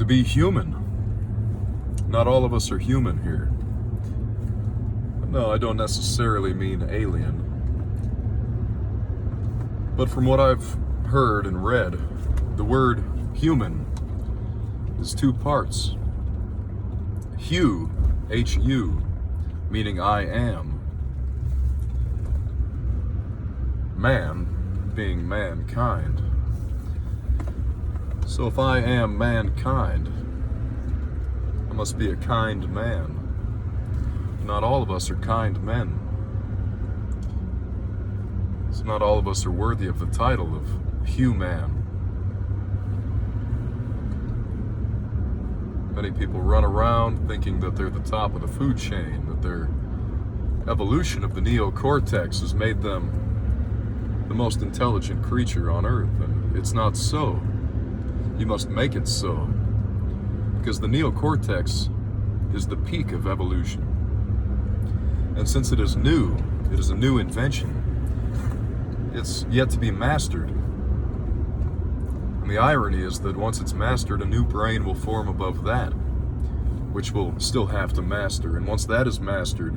to be human. Not all of us are human here. No, I don't necessarily mean alien. But from what I've heard and read, the word human is two parts. Hu, H-U, meaning I am. Man, being mankind. So if I am mankind, I must be a kind man. Not all of us are kind men. So not all of us are worthy of the title of human. Many people run around thinking that they're the top of the food chain, that their evolution of the neocortex has made them the most intelligent creature on Earth, and it's not so. You must make it so, because the neocortex is the peak of evolution. And since it is new, it is a new invention, it's yet to be mastered. And the irony is that once it's mastered, a new brain will form above that, which we'll still have to master. And once that is mastered,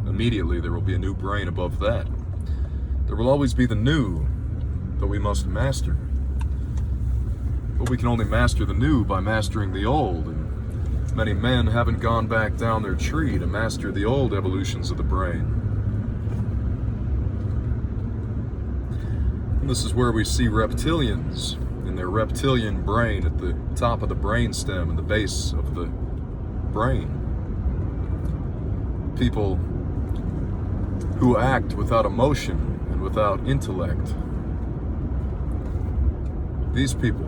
immediately there will be a new brain above that. There will always be the new that we must master. But we can only master the new by mastering the old, and many men haven't gone back down their tree to master the old evolutions of the brain. And this is where we see reptilians in their reptilian brain at the top of the brainstem and the base of the brain. People who act without emotion and without intellect. These people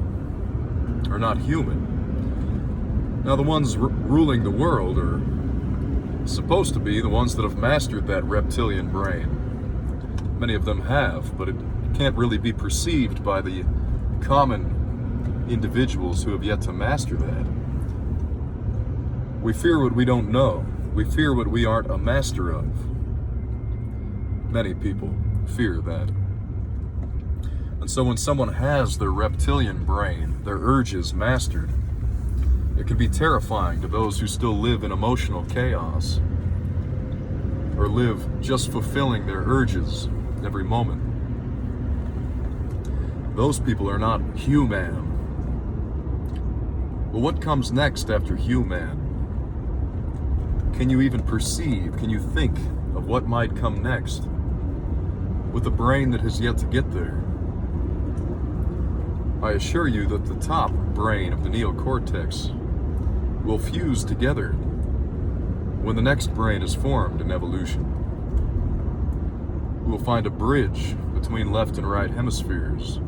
are not human. Now the ones ruling the world are supposed to be the ones that have mastered that reptilian brain. Many of them have, but it can't really be perceived by the common individuals who have yet to master that. We fear what we don't know. We fear what we aren't a master of. Many people fear that. And so when someone has their reptilian brain, their urges mastered, it can be terrifying to those who still live in emotional chaos, or live just fulfilling their urges every moment. Those people are not human. Well, what comes next after human? Can you even perceive, can you think of what might come next with a brain that has yet to get there? I assure you that the top brain of the neocortex will fuse together when the next brain is formed in evolution. We will find a bridge between left and right hemispheres,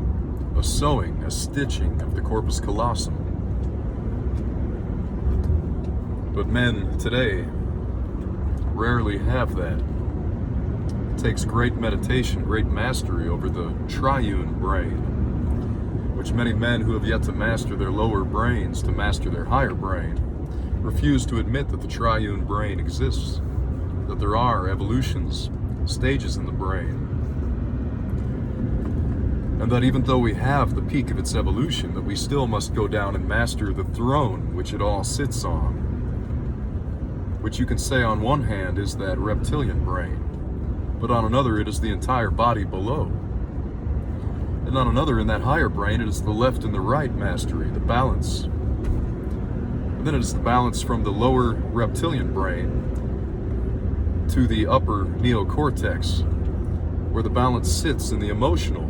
a sewing, a stitching of the corpus callosum. But men today rarely have that. It takes great meditation, great mastery over the triune brain, which many men who have yet to master their lower brains to master their higher brain refuse to admit that the triune brain exists, that there are evolutions, stages in the brain, and that even though we have the peak of its evolution, that we still must go down and master the throne which it all sits on, which you can say on one hand is that reptilian brain, but on another it is the entire body below. And on another, in that higher brain, it is the left and the right mastery, the balance. And then it is the balance from the lower reptilian brain to the upper neocortex, where the balance sits in the emotional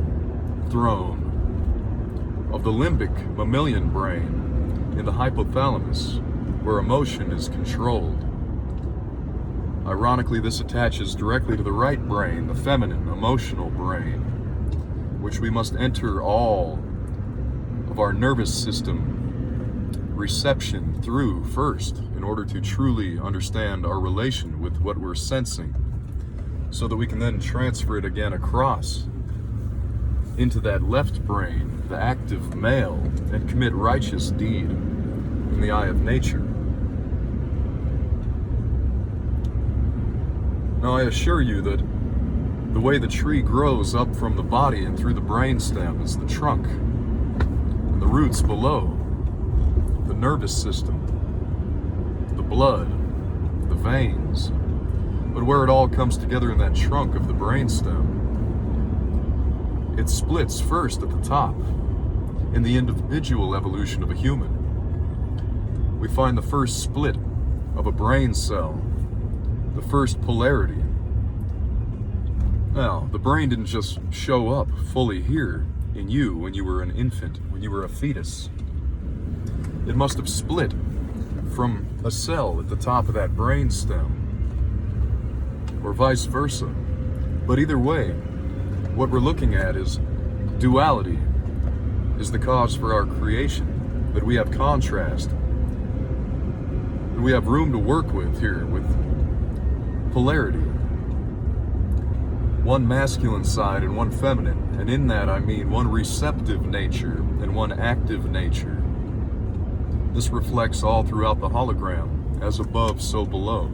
throne of the limbic mammalian brain in the hypothalamus, where emotion is controlled. Ironically, this attaches directly to the right brain, the feminine, emotional brain, which we must enter all of our nervous system reception through first in order to truly understand our relation with what we're sensing, so that we can then transfer it again across into that left brain, the active male, and commit righteous deed in the eye of nature. Now I assure you that the way the tree grows up from the body and through the brainstem is the trunk, and the roots below the nervous system, the blood, the veins, but where it all comes together in that trunk of the brainstem, it splits first at the top, in the individual evolution of a human. We find the first split of a brain cell, the first polarity. Now, the brain didn't just show up fully here in you when you were an infant, when you were a fetus. It must have split from a cell at the top of that brain stem, or vice versa. But either way, what we're looking at is duality is the cause for our creation, that we have contrast, that we have room to work with here, with polarity. One masculine side and one feminine, and in that I mean one receptive nature and one active nature. This reflects all throughout the hologram, as above, so below.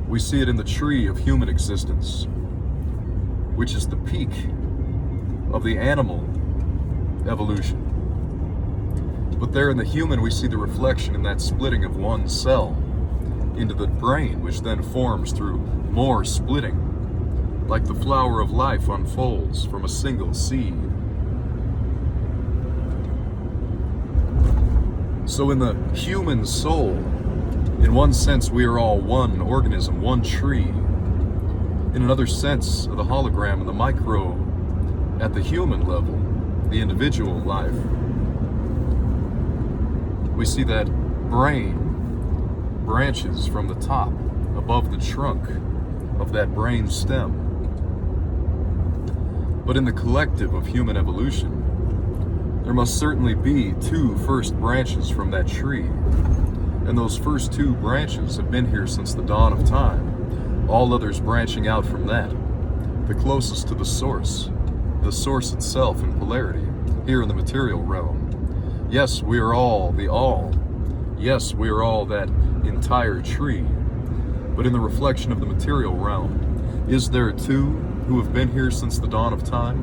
We see it in the tree of human existence, which is the peak of the animal evolution. But there in the human, we see the reflection in that splitting of one cell into the brain, which then forms through more splitting, like the flower of life unfolds from a single seed. So in the human soul, in one sense we are all one organism, one tree. In another sense of the hologram, in the micro, at the human level, the individual life, we see that brain branches from the top, above the trunk of that brain stem. But in the collective of human evolution, there must certainly be two first branches from that tree. And those first two branches have been here since the dawn of time, all others branching out from that, the closest to the source itself in polarity, here in the material realm. Yes, we are all the all. Yes, we are all that entire tree. But in the reflection of the material realm, is there two who have been here since the dawn of time,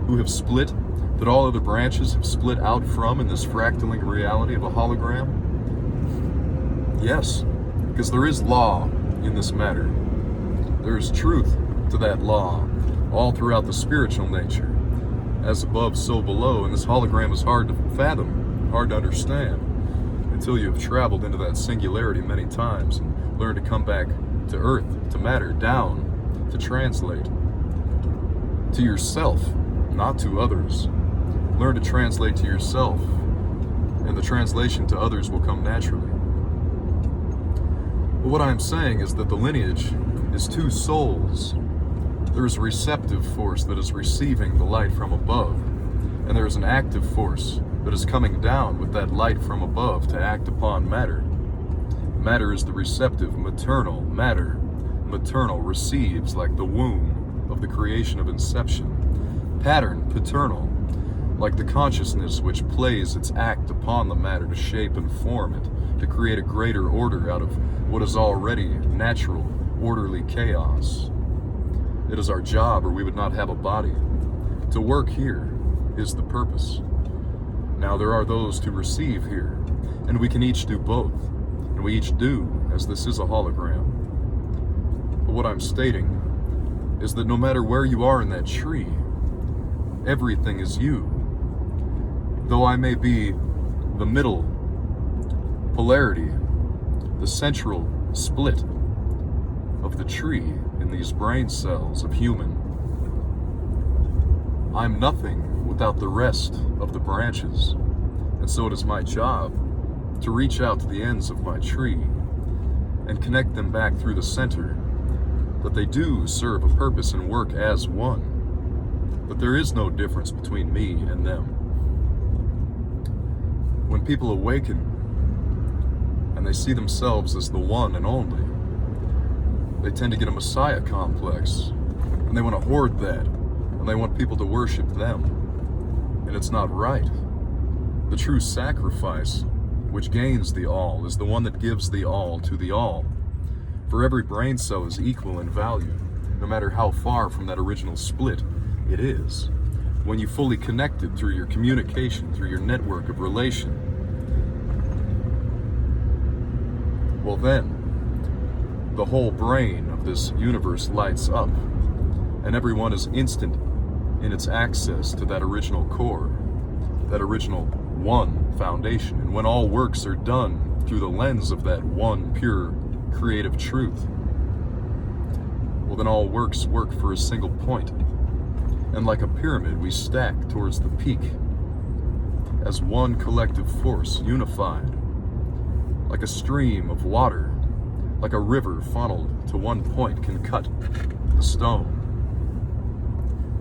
who have split, that all other branches have split out from in this fractaling reality of a hologram? Yes, because there is law in this matter. There is truth to that law all throughout the spiritual nature. As above, so below, and this hologram is hard to fathom, hard to understand, until you have traveled into that singularity many times and learned to come back to earth, to matter, down, to translate to yourself, not to others. Learn to translate to yourself, and the translation to others will come naturally. But what I'm saying is that the lineage is two souls. There is a receptive force that is receiving the light from above, and there is an active force that is coming down with that light from above to act upon matter. Matter is the receptive, maternal. Matter, maternal, receives like the womb of the creation of inception. Pattern, paternal, like the consciousness which plays its act upon the matter to shape and form it, to create a greater order out of what is already natural, orderly chaos. It is our job, or we would not have a body. To work here is the purpose. Now there are those to receive here, and we can each do both, and we each do, as this is a hologram. But what I'm stating is that no matter where you are in that tree, everything is you. Though I may be the middle polarity, the central split of the tree in these brain cells of human, I'm nothing without the rest of the branches, and so it is my job to reach out to the ends of my tree and connect them back through the center, that they do serve a purpose and work as one, but there is no difference between me and them. When people awaken and they see themselves as the one and only, they tend to get a messiah complex, and they want to hoard that, and they want people to worship them, and it's not right. The true sacrifice, which gains the all, is the one that gives the all to the all. For every brain cell is equal in value, no matter how far from that original split it is. when you fully connected through your communication, through your network of relation, well then, the whole brain of this universe lights up, and everyone is instant in its access to that original core, that original one foundation. And when all works are done through the lens of that one pure creative truth, well then all works work for a single point. And like a pyramid, we stack towards the peak as one collective force, unified, like a stream of water, like a river funneled to one point can cut the stone.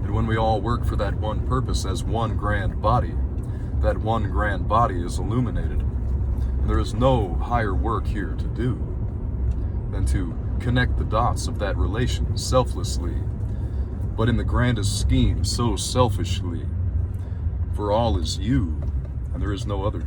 And when we all work for that one purpose as one grand body, that one grand body is illuminated. And there is no higher work here to do than to connect the dots of that relation selflessly, but in the grandest scheme so selfishly. For all is you, and there is no other.